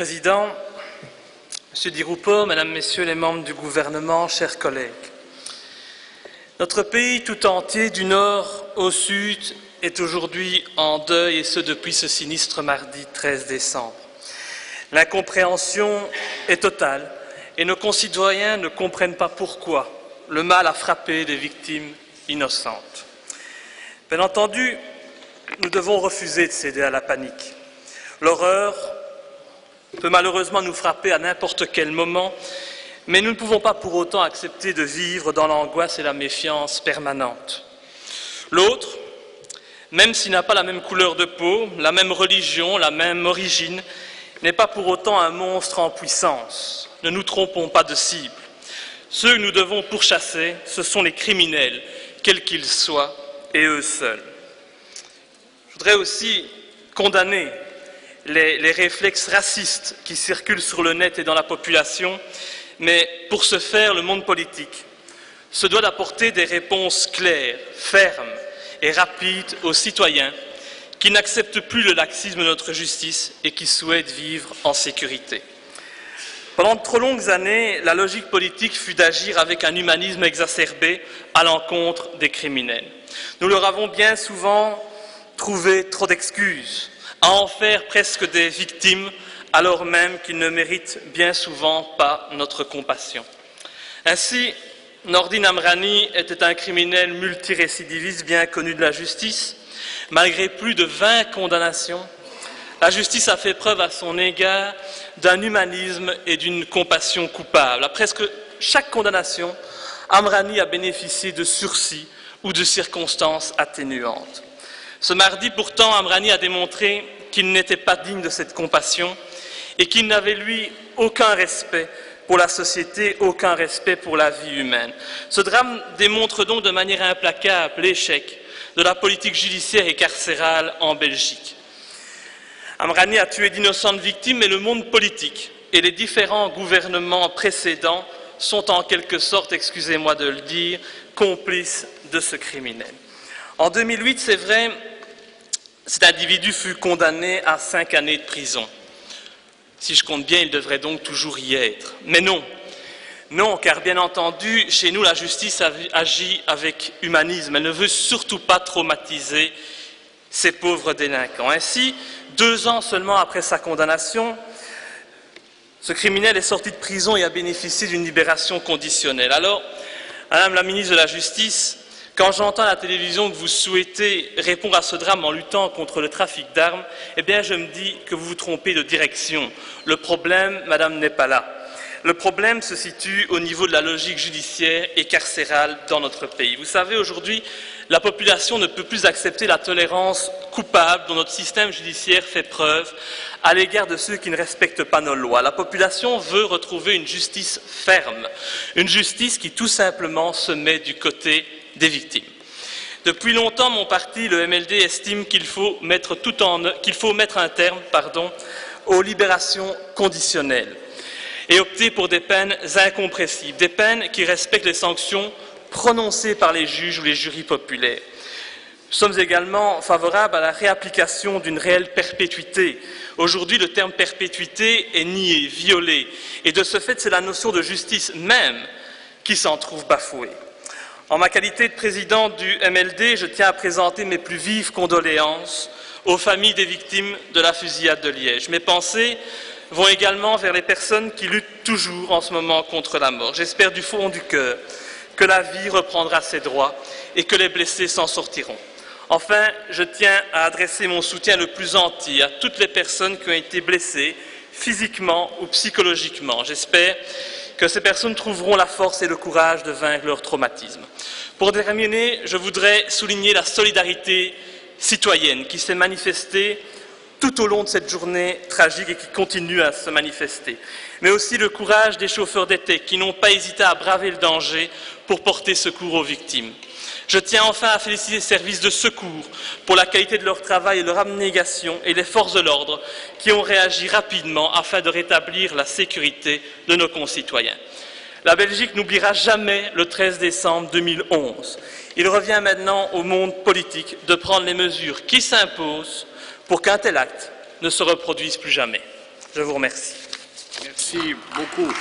Président, Monsieur Di Rupo, Mesdames, Messieurs les membres du gouvernement, chers collègues, notre pays tout entier, du nord au sud, est aujourd'hui en deuil, et ce depuis ce sinistre mardi 13 décembre. L'incompréhension est totale et nos concitoyens ne comprennent pas pourquoi le mal a frappé des victimes innocentes. Bien entendu, nous devons refuser de céder à la panique. L'horreur peut malheureusement nous frapper à n'importe quel moment, mais nous ne pouvons pas pour autant accepter de vivre dans l'angoisse et la méfiance permanente. L'autre, même s'il n'a pas la même couleur de peau, la même religion, la même origine, n'est pas pour autant un monstre en puissance. Ne nous trompons pas de cible. Ceux que nous devons pourchasser, ce sont les criminels, quels qu'ils soient, et eux seuls. Je voudrais aussi condamner les réflexes racistes qui circulent sur le net et dans la population, mais pour ce faire, le monde politique se doit d'apporter des réponses claires, fermes et rapides aux citoyens qui n'acceptent plus le laxisme de notre justice et qui souhaitent vivre en sécurité. Pendant de trop longues années, la logique politique fut d'agir avec un humanisme exacerbé à l'encontre des criminels. Nous leur avons bien souvent trouvé trop d'excuses, à en faire presque des victimes, alors même qu'ils ne méritent bien souvent pas notre compassion. Ainsi, Nordine Amrani était un criminel multirécidiviste bien connu de la justice. Malgré plus de 20 condamnations, la justice a fait preuve à son égard d'un humanisme et d'une compassion coupable. À presque chaque condamnation, Amrani a bénéficié de sursis ou de circonstances atténuantes. Ce mardi, pourtant, Amrani a démontré qu'il n'était pas digne de cette compassion et qu'il n'avait, lui, aucun respect pour la société, aucun respect pour la vie humaine. Ce drame démontre donc de manière implacable l'échec de la politique judiciaire et carcérale en Belgique. Amrani a tué d'innocentes victimes, mais le monde politique et les différents gouvernements précédents sont en quelque sorte, excusez-moi de le dire, complices de ce criminel. En 2008, c'est vrai, cet individu fut condamné à 5 années de prison. Si je compte bien, il devrait donc toujours y être. Mais non, non, car bien entendu, chez nous, la justice agit avec humanisme. Elle ne veut surtout pas traumatiser ces pauvres délinquants. Ainsi, 2 ans seulement après sa condamnation, ce criminel est sorti de prison et a bénéficié d'une libération conditionnelle. Alors, Madame la ministre de la Justice, quand j'entends à la télévision que vous souhaitez répondre à ce drame en luttant contre le trafic d'armes, eh bien je me dis que vous vous trompez de direction. Le problème, Madame, n'est pas là. Le problème se situe au niveau de la logique judiciaire et carcérale dans notre pays. Vous savez, aujourd'hui, la population ne peut plus accepter la tolérance coupable dont notre système judiciaire fait preuve à l'égard de ceux qui ne respectent pas nos lois. La population veut retrouver une justice ferme, une justice qui tout simplement se met du côté des victimes. Depuis longtemps, mon parti, le MLD, estime qu'il faut mettre un terme aux libérations conditionnelles et opter pour des peines incompressibles, des peines qui respectent les sanctions prononcées par les juges ou les jurys populaires. Nous sommes également favorables à la réapplication d'une réelle perpétuité. Aujourd'hui, le terme perpétuité est nié, violé, et de ce fait, c'est la notion de justice même qui s'en trouve bafouée. En ma qualité de président du MLD, je tiens à présenter mes plus vives condoléances aux familles des victimes de la fusillade de Liège. Mes pensées vont également vers les personnes qui luttent toujours en ce moment contre la mort. J'espère du fond du cœur que la vie reprendra ses droits et que les blessés s'en sortiront. Enfin, je tiens à adresser mon soutien le plus entier à toutes les personnes qui ont été blessées physiquement ou psychologiquement. J'espère que ces personnes trouveront la force et le courage de vaincre leur traumatisme. Pour terminer, je voudrais souligner la solidarité citoyenne qui s'est manifestée tout au long de cette journée tragique et qui continue à se manifester, mais aussi le courage des chauffeurs d'été qui n'ont pas hésité à braver le danger pour porter secours aux victimes. Je tiens enfin à féliciter les services de secours pour la qualité de leur travail et leur abnégation et les forces de l'ordre qui ont réagi rapidement afin de rétablir la sécurité de nos concitoyens. La Belgique n'oubliera jamais le 13 décembre 2011. Il revient maintenant au monde politique de prendre les mesures qui s'imposent pour qu'un tel acte ne se reproduise plus jamais. Je vous remercie. Merci beaucoup.